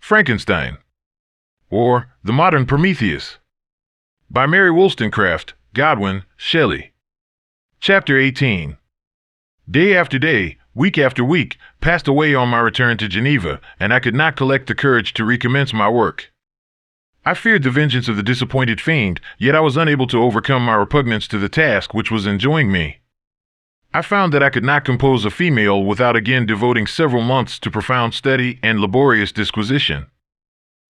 Frankenstein, or The Modern Prometheus, by Mary Wollstonecraft, Godwin, Shelley. Chapter 18. Day after day, week after week, passed away on my return to Geneva, and I could not collect the courage to recommence my work. I feared the vengeance of the disappointed fiend, yet I was unable to overcome my repugnance to the task which was enjoying me. I found that I could not compose a female without again devoting several months to profound study and laborious disquisition.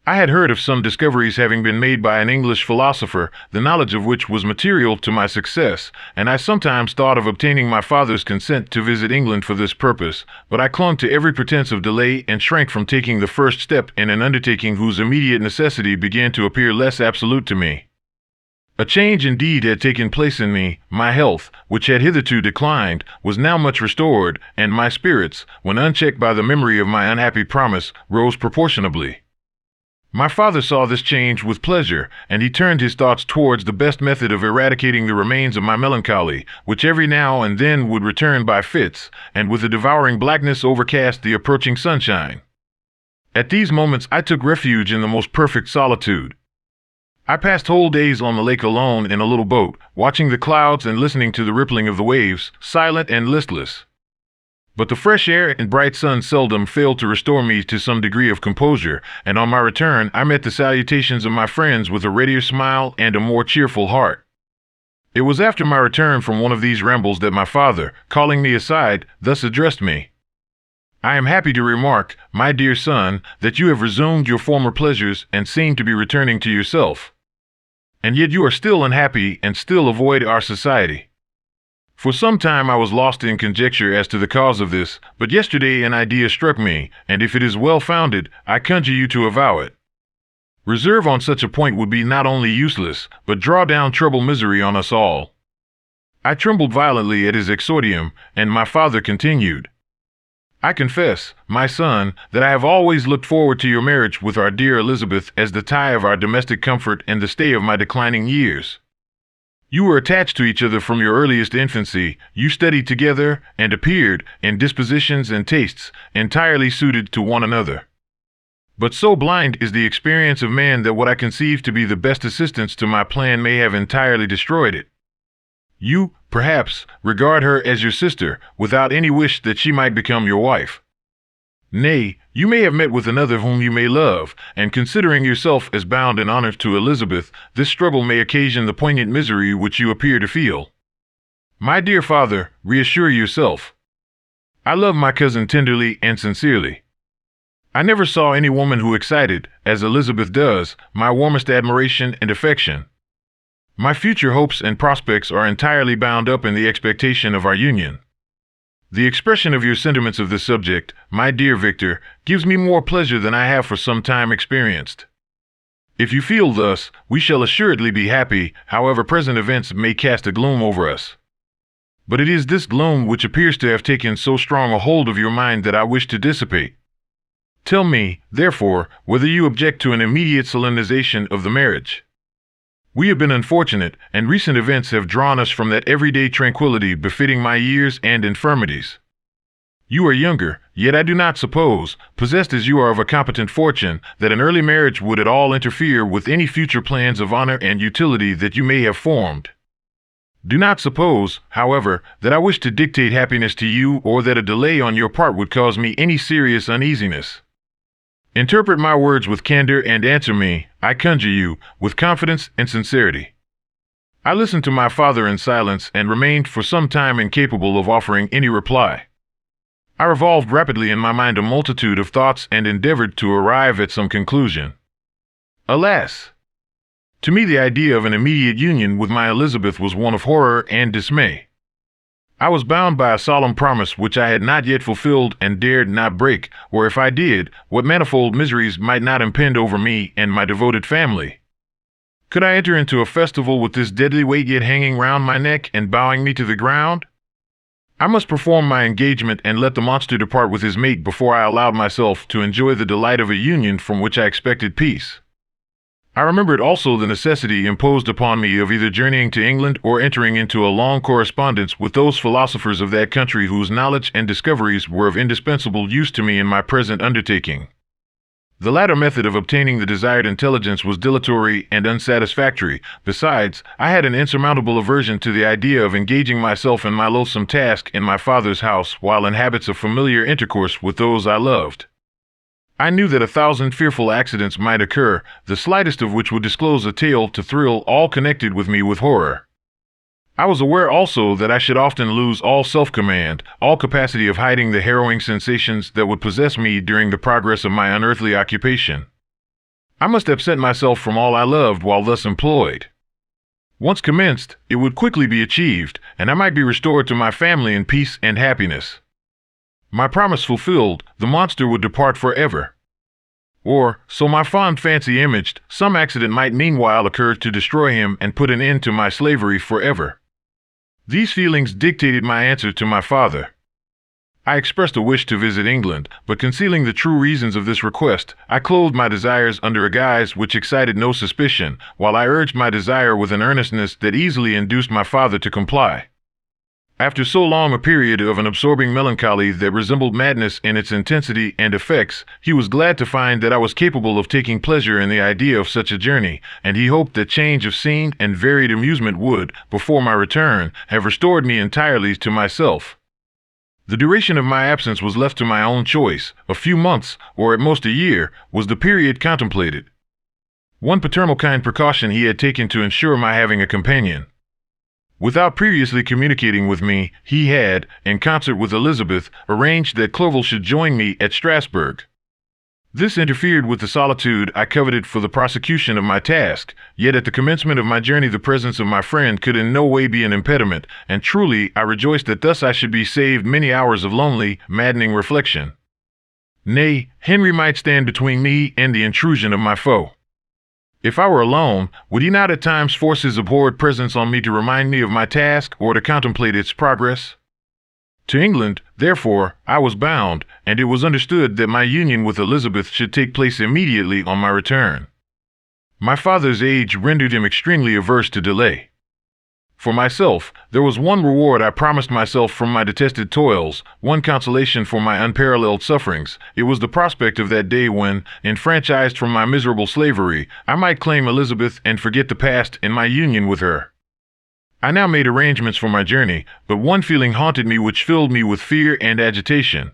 I had heard of some discoveries having been made by an English philosopher, the knowledge of which was material to my success, and I sometimes thought of obtaining my father's consent to visit England for this purpose, but I clung to every pretense of delay and shrank from taking the first step in an undertaking whose immediate necessity began to appear less absolute to me. A change indeed had taken place in me. My health, which had hitherto declined, was now much restored, and my spirits, when unchecked by the memory of my unhappy promise, rose proportionably. My father saw this change with pleasure, and he turned his thoughts towards the best method of eradicating the remains of my melancholy, which every now and then would return by fits, and with a devouring blackness overcast the approaching sunshine. At these moments I took refuge in the most perfect solitude. I passed whole days on the lake alone in a little boat, watching the clouds and listening to the rippling of the waves, silent and listless. But the fresh air and bright sun seldom failed to restore me to some degree of composure, and on my return I met the salutations of my friends with a readier smile and a more cheerful heart. It was after my return from one of these rambles that my father, calling me aside, thus addressed me. "I am happy to remark, my dear son, that you have resumed your former pleasures and seem to be returning to yourself. And yet you are still unhappy and still avoid our society. For some time I was lost in conjecture as to the cause of this, but yesterday an idea struck me, and if it is well founded, I conjure you to avow it. Reserve on such a point would be not only useless, but draw down treble misery on us all." I trembled violently at his exordium, and my father continued, "I confess, my son, that I have always looked forward to your marriage with our dear Elizabeth as the tie of our domestic comfort and the stay of my declining years. You were attached to each other from your earliest infancy, you studied together, and appeared, in dispositions and tastes, entirely suited to one another. But so blind is the experience of man that what I conceive to be the best assistance to my plan may have entirely destroyed it. You, perhaps, regard her as your sister, without any wish that she might become your wife. Nay, you may have met with another whom you may love, and considering yourself as bound in honor to Elizabeth, this struggle may occasion the poignant misery which you appear to feel. My dear father, reassure yourself. I love my cousin tenderly and sincerely. I never saw any woman who excited, as Elizabeth does, my warmest admiration and affection. My future hopes and prospects are entirely bound up in the expectation of our union. The expression of your sentiments of this subject, my dear Victor, gives me more pleasure than I have for some time experienced. If you feel thus, we shall assuredly be happy, however present events may cast a gloom over us. But it is this gloom which appears to have taken so strong a hold of your mind that I wish to dissipate. Tell me, therefore, whether you object to an immediate solemnization of the marriage. We have been unfortunate, and recent events have drawn us from that everyday tranquility befitting my years and infirmities. You are younger, yet I do not suppose, possessed as you are of a competent fortune, that an early marriage would at all interfere with any future plans of honor and utility that you may have formed. Do not suppose, however, that I wish to dictate happiness to you or that a delay on your part would cause me any serious uneasiness. Interpret my words with candor and answer me, I conjure you, with confidence and sincerity." I listened to my father in silence and remained for some time incapable of offering any reply. I revolved rapidly in my mind a multitude of thoughts and endeavored to arrive at some conclusion. Alas! To me the idea of an immediate union with my Elizabeth was one of horror and dismay. I was bound by a solemn promise which I had not yet fulfilled and dared not break, or if I did, what manifold miseries might not impend over me and my devoted family. Could I enter into a festival with this deadly weight yet hanging round my neck and bowing me to the ground? I must perform my engagement and let the monster depart with his mate before I allowed myself to enjoy the delight of a union from which I expected peace. I remembered also the necessity imposed upon me of either journeying to England or entering into a long correspondence with those philosophers of that country whose knowledge and discoveries were of indispensable use to me in my present undertaking. The latter method of obtaining the desired intelligence was dilatory and unsatisfactory. Besides, I had an insurmountable aversion to the idea of engaging myself in my loathsome task in my father's house while in habits of familiar intercourse with those I loved. I knew that 1,000 fearful accidents might occur, the slightest of which would disclose a tale to thrill all connected with me with horror. I was aware also that I should often lose all self-command, all capacity of hiding the harrowing sensations that would possess me during the progress of my unearthly occupation. I must absent myself from all I loved while thus employed. Once commenced, it would quickly be achieved, and I might be restored to my family in peace and happiness. My promise fulfilled, the monster would depart forever. Or, so my fond fancy imaged, some accident might meanwhile occur to destroy him and put an end to my slavery forever. These feelings dictated my answer to my father. I expressed a wish to visit England, but concealing the true reasons of this request, I clothed my desires under a guise which excited no suspicion, while I urged my desire with an earnestness that easily induced my father to comply. After so long a period of an absorbing melancholy that resembled madness in its intensity and effects, he was glad to find that I was capable of taking pleasure in the idea of such a journey, and he hoped that change of scene and varied amusement would, before my return, have restored me entirely to myself. The duration of my absence was left to my own choice. A few months, or at most a year, was the period contemplated. One paternal kind precaution he had taken to ensure my having a companion. Without previously communicating with me, he had, in concert with Elizabeth, arranged that Clerval should join me at Strasbourg. This interfered with the solitude I coveted for the prosecution of my task, yet at the commencement of my journey the presence of my friend could in no way be an impediment, and truly I rejoiced that thus I should be saved many hours of lonely, maddening reflection. Nay, Henry might stand between me and the intrusion of my foe. If I were alone, would he not at times force his abhorred presence on me to remind me of my task or to contemplate its progress? To England, therefore, I was bound, and it was understood that my union with Elizabeth should take place immediately on my return. My father's age rendered him extremely averse to delay. For myself, there was one reward I promised myself from my detested toils, one consolation for my unparalleled sufferings. It was the prospect of that day when, enfranchised from my miserable slavery, I might claim Elizabeth and forget the past in my union with her. I now made arrangements for my journey, but one feeling haunted me which filled me with fear and agitation.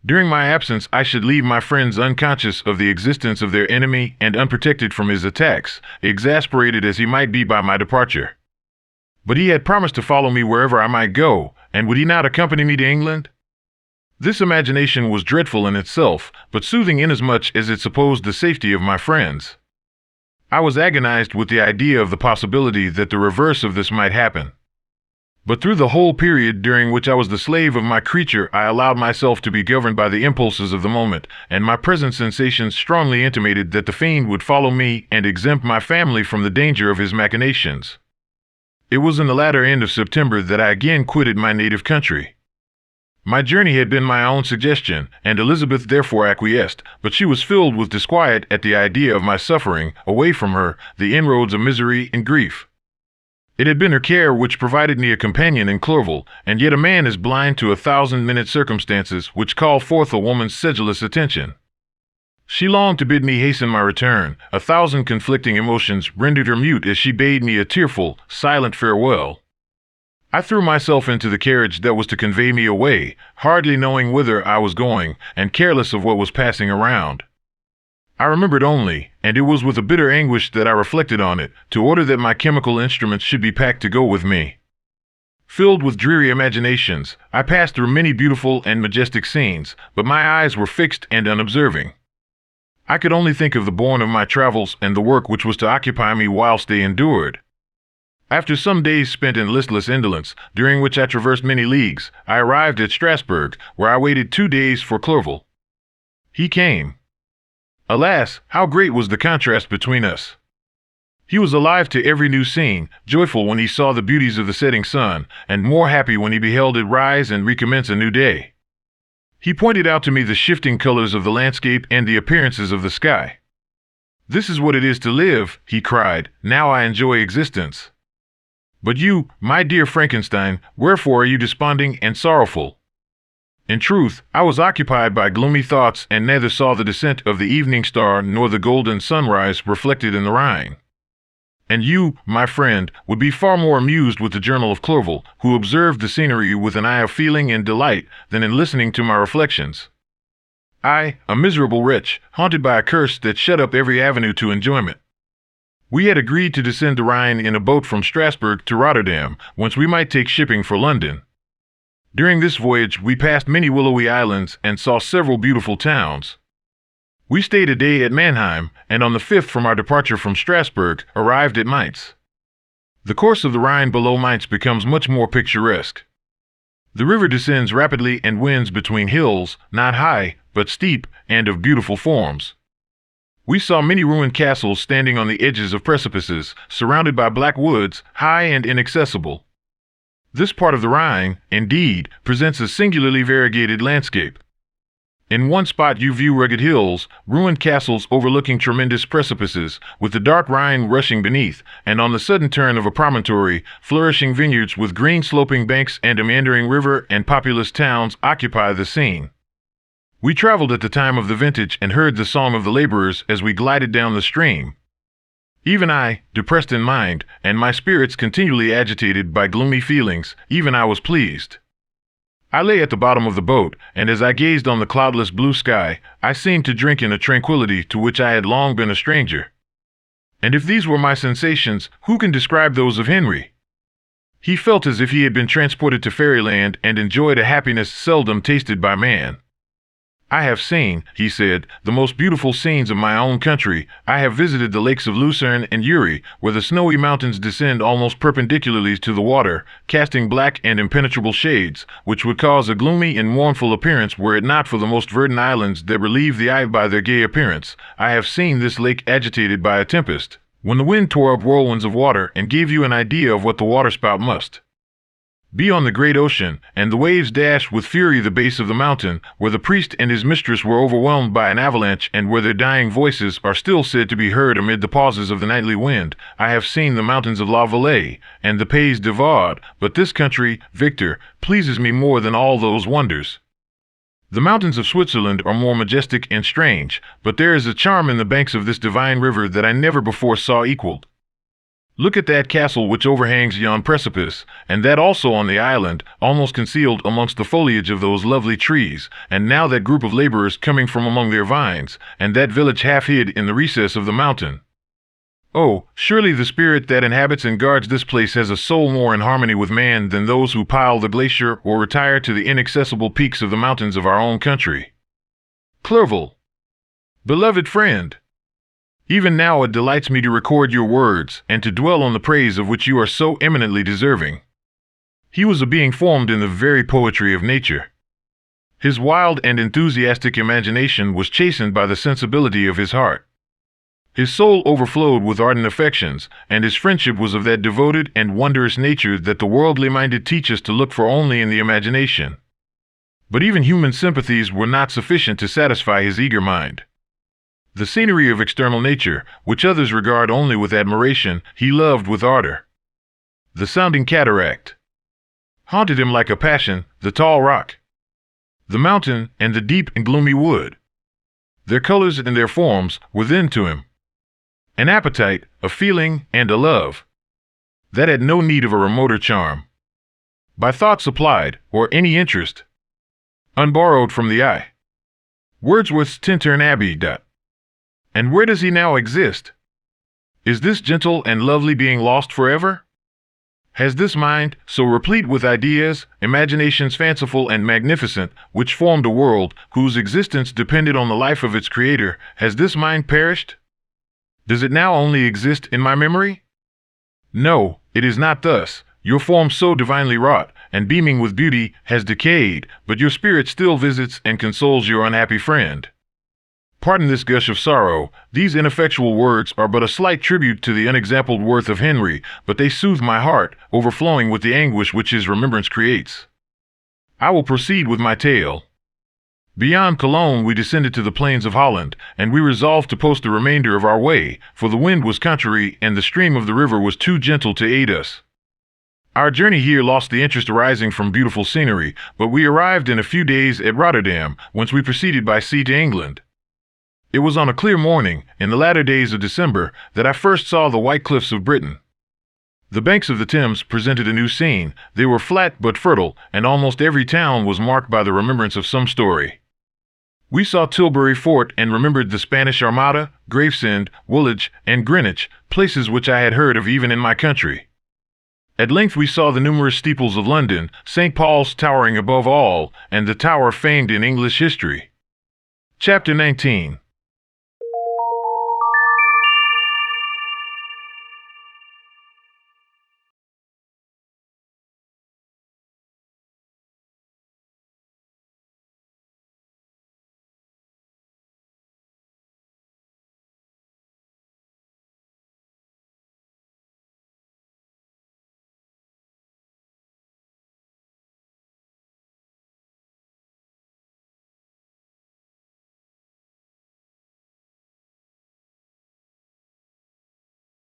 During my absence I should leave my friends unconscious of the existence of their enemy and unprotected from his attacks, exasperated as he might be by my departure. But he had promised to follow me wherever I might go, and would he not accompany me to England? This imagination was dreadful in itself, but soothing inasmuch as it supposed the safety of my friends. I was agonized with the idea of the possibility that the reverse of this might happen. But through the whole period during which I was the slave of my creature, I allowed myself to be governed by the impulses of the moment, and my present sensations strongly intimated that the fiend would follow me and exempt my family from the danger of his machinations. It was in the latter end of September that I again quitted my native country. My journey had been my own suggestion, and Elizabeth therefore acquiesced, but she was filled with disquiet at the idea of my suffering, away from her, the inroads of misery and grief. It had been her care which provided me a companion in Clerval, and yet a man is blind to 1,000-minute circumstances which call forth a woman's sedulous attention. She longed to bid me hasten my return. 1,000 conflicting emotions rendered her mute as she bade me a tearful, silent farewell. I threw myself into the carriage that was to convey me away, hardly knowing whither I was going, and careless of what was passing around. I remembered only, and it was with a bitter anguish that I reflected on it, to order that my chemical instruments should be packed to go with me. Filled with dreary imaginations, I passed through many beautiful and majestic scenes, but my eyes were fixed and unobserving. I could only think of the bourne of my travels and the work which was to occupy me whilst they endured. After some days spent in listless indolence, during which I traversed many leagues, I arrived at Strasbourg, where I waited 2 days for Clerval. He came. Alas, how great was the contrast between us! He was alive to every new scene, joyful when he saw the beauties of the setting sun, and more happy when he beheld it rise and recommence a new day. He pointed out to me the shifting colors of the landscape and the appearances of the sky. "This is what it is to live," he cried. "Now I enjoy existence. But you, my dear Frankenstein, wherefore are you desponding and sorrowful? In truth, I was occupied by gloomy thoughts and neither saw the descent of the evening star nor the golden sunrise reflected in the Rhine. And you, my friend, would be far more amused with the journal of Clerval, who observed the scenery with an eye of feeling and delight, than in listening to my reflections. I, a miserable wretch, haunted by a curse that shut up every avenue to enjoyment. We had agreed to descend the Rhine in a boat from Strasbourg to Rotterdam, whence we might take shipping for London. During this voyage, we passed many willowy islands and saw several beautiful towns. We stayed a day at Mannheim, and on the 5th from our departure from Strasbourg, arrived at Mainz. The course of the Rhine below Mainz becomes much more picturesque. The river descends rapidly and winds between hills, not high, but steep, and of beautiful forms. We saw many ruined castles standing on the edges of precipices, surrounded by black woods, high and inaccessible. This part of the Rhine, indeed, presents a singularly variegated landscape. In one spot you view rugged hills, ruined castles overlooking tremendous precipices, with the dark Rhine rushing beneath, and on the sudden turn of a promontory, flourishing vineyards with green sloping banks and a meandering river and populous towns occupy the scene. We traveled at the time of the vintage and heard the song of the laborers as we glided down the stream. Even I, depressed in mind, and my spirits continually agitated by gloomy feelings, even I was pleased. I lay at the bottom of the boat, and as I gazed on the cloudless blue sky, I seemed to drink in a tranquility to which I had long been a stranger. And if these were my sensations, who can describe those of Henry? He felt as if he had been transported to fairyland and enjoyed a happiness seldom tasted by man. I have seen, he said, the most beautiful scenes of my own country. I have visited the lakes of Lucerne and Uri, where the snowy mountains descend almost perpendicularly to the water, casting black and impenetrable shades, which would cause a gloomy and mournful appearance were it not for the most verdant islands that relieve the eye by their gay appearance. I have seen this lake agitated by a tempest, when the wind tore up whirlwinds of water and gave you an idea of what the waterspout must be on the great ocean, and the waves dashed with fury the base of the mountain, where the priest and his mistress were overwhelmed by an avalanche, and where their dying voices are still said to be heard amid the pauses of the nightly wind. I have seen the mountains of La Valais and the Pays de Vaud, but this country, Victor, pleases me more than all those wonders. The mountains of Switzerland are more majestic and strange, but there is a charm in the banks of this divine river that I never before saw equaled. Look at that castle which overhangs yon precipice, and that also on the island, almost concealed amongst the foliage of those lovely trees, and now that group of laborers coming from among their vines, and that village half hid in the recess of the mountain. Oh, surely the spirit that inhabits and guards this place has a soul more in harmony with man than those who pile the glacier or retire to the inaccessible peaks of the mountains of our own country. Clerval, beloved friend, even now it delights me to record your words, and to dwell on the praise of which you are so eminently deserving. He was a being formed in the very poetry of nature. His wild and enthusiastic imagination was chastened by the sensibility of his heart. His soul overflowed with ardent affections, and his friendship was of that devoted and wondrous nature that the worldly-minded teach us to look for only in the imagination. But even human sympathies were not sufficient to satisfy his eager mind. The scenery of external nature, which others regard only with admiration, he loved with ardor. The sounding cataract haunted him like a passion, the tall rock, the mountain, and the deep and gloomy wood. Their colors and their forms were then to him an appetite, a feeling, and a love that had no need of a remoter charm, by thought supplied, or any interest unborrowed from the eye. Wordsworth's Tintern Abbey. And where does he now exist? Is this gentle and lovely being lost forever? Has this mind, so replete with ideas, imaginations fanciful and magnificent, which formed a world whose existence depended on the life of its creator, has this mind perished? Does it now only exist in my memory? No, it is not thus. Your form so divinely wrought, and beaming with beauty, has decayed, but your spirit still visits and consoles your unhappy friend. Pardon this gush of sorrow. These ineffectual words are but a slight tribute to the unexampled worth of Henry, but they soothe my heart, overflowing with the anguish which his remembrance creates. I will proceed with my tale. Beyond Cologne we descended to the plains of Holland, and we resolved to post the remainder of our way, for the wind was contrary and the stream of the river was too gentle to aid us. Our journey here lost the interest arising from beautiful scenery, but we arrived in a few days at Rotterdam, whence we proceeded by sea to England. It was on a clear morning, in the latter days of December, that I first saw the white cliffs of Britain. The banks of the Thames presented a new scene. They were flat but fertile, and almost every town was marked by the remembrance of some story. We saw Tilbury Fort and remembered the Spanish Armada, Gravesend, Woolwich, and Greenwich, places which I had heard of even in my country. At length we saw the numerous steeples of London, St. Paul's towering above all, and the tower famed in English history. Chapter 19.